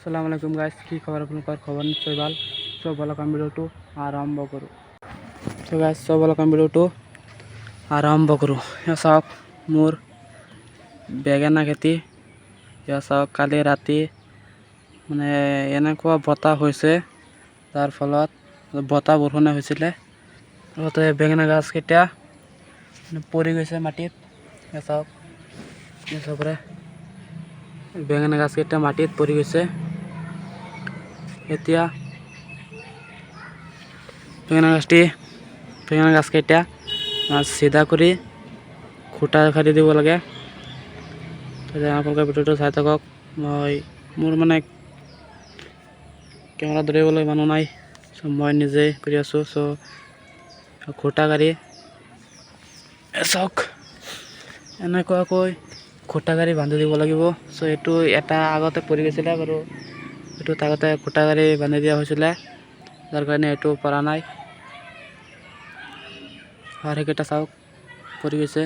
আসসালামু আলাইকুম গাইস, কি খবৰ? আপোনালোকৰ খবৰ নিশ্চয় ভাল। সব বলকাম ভিডিঅ'টো আৰম্ভ কৰোঁ। তো গাইস সব বলকাম ভিডিঅ'টো আৰম্ভ কৰোঁ। এয়া চাওক মোৰ বেঙেনা খেতি। এয়া চাওক কালি ৰাতি মানে এনেকুৱা বতাহ হৈছে, তাৰ ফলত বতাহ বৰষুণ হৈছিলে, লগতে বেঙেনা গাছকেইটা পৰি গৈছে মাটিত। এয়া চাওক চবৰে বেঙেনা গাছকেইটা মাটিত পৰি গৈছে। এতিয়া বেঙেনা গাছকেইটা চিধা কৰি খুঁটা কাটি দিব লাগে। আপোনালোকে ভিডিঅ'টো চাই থাকক। মোৰ মানে কেমেৰা ধৰিবলৈ মানুহ নাই, মই নিজেই কৰি আছোঁ। খুঁটা কাটি চাওক এনেকুৱাকৈ খুঁটা কাটি বান্ধি দিব লাগিব। এইটো এটা আগতে পৰি গৈছিলে বাৰু, এইটো আগতে খুঁটা কাটি বান্ধি দিয়া হৈছিলে, যাৰ কাৰণে এইটো পৰা নাই। আৰু সেইকেইটা চাওক পৰি গৈছে,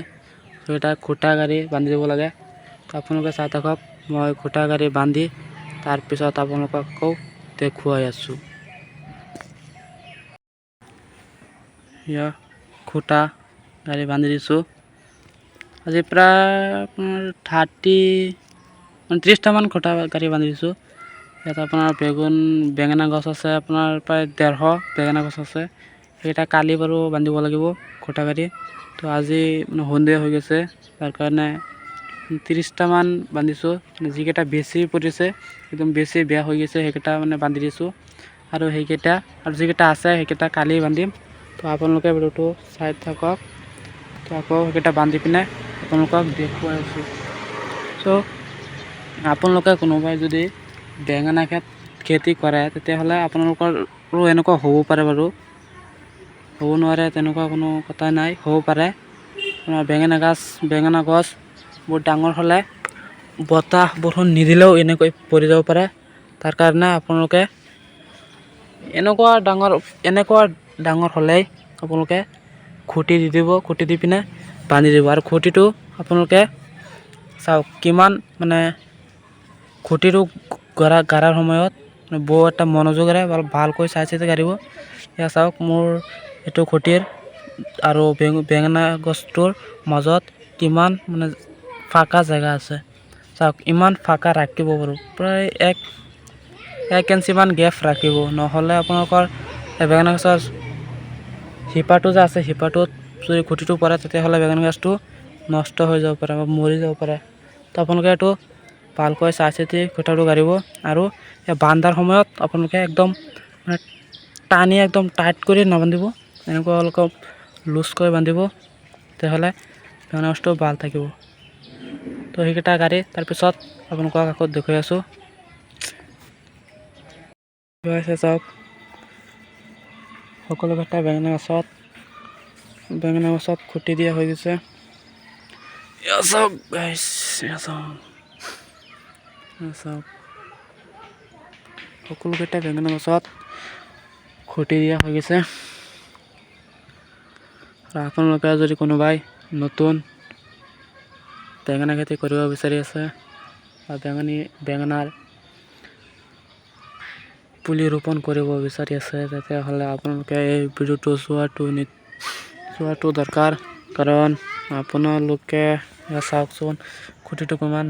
সেইকেইটা খুঁটা কাটি বান্ধি দিব লাগে। আপোনালোকে চাই থাকক, মই খুঁটা কাটি বান্ধি তাৰপিছত আপোনালোকক আকৌ দেখুৱাই আছোঁ। খুঁটা কাটি বান্ধি দিছোঁ। আজি প্ৰায় আপোনাৰ 30-30টামান খুঁটা কাটি বান্ধি দিছোঁ। ইয়াত আপোনাৰ বেঙেনা গছ আছে, আপোনাৰ প্ৰায় 150 বেঙেনা গছ আছে। সেইকেইটা কালি বাৰু বান্ধিব লাগিব খুঁটা কাটি। তো আজি মানে সন্ধিয়া হৈ গৈছে, তাৰ কাৰণে 30টামান বান্ধিছোঁ। যিকেইটা বেছি পৰিছে, একদম বেছি বেয়া হৈ গৈছে, সেইকেইটা মানে বান্ধি দিছোঁ। আৰু যিকেইটা আছে সেইকেইটা কালি বান্ধিম। তো আপোনালোকে ভিডিঅ'টো চাই থাকক। তো আকৌ সেইকেইটা বান্ধি পিনে আপোনালোকক দেখুৱাই আছোঁ। আপোনালোকে কোনোবাই যদি বেঙেনা খেতি কৰে, তেতিয়াহ'লে আপোনালোকৰো এনেকুৱা হ'ব পাৰে বাৰু, হ'ব নোৱাৰে তেনেকুৱা কোনো কথা নাই, হ'ব পাৰে। আপোনাৰ বেঙেনা গছ বহুত ডাঙৰ হ'লে বতাহ বৰষুণ নিদিলেও এনেকৈ পৰি যাব পাৰে। তাৰ কাৰণে আপোনালোকে এনেকুৱা ডাঙৰ হ'লেই আপোনালোকে খুঁটি দি দিব, খুঁটি দি পিনে বান্ধি দিব। আৰু খুঁটিটো আপোনালোকে চাওক কিমান মানে খুঁটিটো গাড়াৰ সময়ত বহুত এটা মনোযোগেৰে ভালকৈ চাই চিতি গাড়িব। এয়া চাওক মোৰ এইটো খুঁটিৰ আৰু বেঙেনা গছটোৰ মাজত কিমান মানে ফাঁকা জেগা আছে। চাওক ইমান ফাঁকা ৰাখিব পাৰোঁ, প্ৰায় 1 ইঞ্চিমান গেপ ৰাখিব, নহ'লে আপোনালোকৰ বেঙেনা গছৰ শিপাটো যে আছে, শিপাটোত যদি খুঁটিটো পৰে, তেতিয়াহ'লে বেঙেনা গছটো নষ্ট হৈ যাব পাৰে বা মৰি যাব পাৰে। তো আপোনালোকে এইটো ভালকৈ চাই চিতি খুঁটাটো গাড়িব। আৰু বান্ধাৰ সময়ত আপোনালোকে একদম মানে টানি একদম টাইট কৰি নাবান্ধিব, এনেকুৱা অলপ লুজকৈ বান্ধিব, তেতিয়াহ'লে বেঙেনা গছটো ভাল থাকিব। তো সেইকেইটা গাড়ি তাৰপিছত আপোনালোকক আকৌ দেখুৱাই আছোঁ। চাওক সকলোকেইটা বেঙেনা গছত খুঁটি দিয়া হৈ গৈছে। চাওক গাইছ, চাওক সকলোকেইটা বেঙেনা গছত খুঁটি দিয়া হৈ গৈছে। আৰু আপোনালোকে যদি কোনোবাই নতুন বেঙেনা খেতি কৰিব বিচাৰি আছে বা বেঙেনাৰ পুলি ৰোপণ কৰিব বিচাৰি আছে, তেতিয়াহ'লে আপোনালোকে এই ভিডিঅ'টো চোৱাটো দৰকাৰ। কাৰণ আপোনালোকে চাওকচোন খুঁটিটো কিমান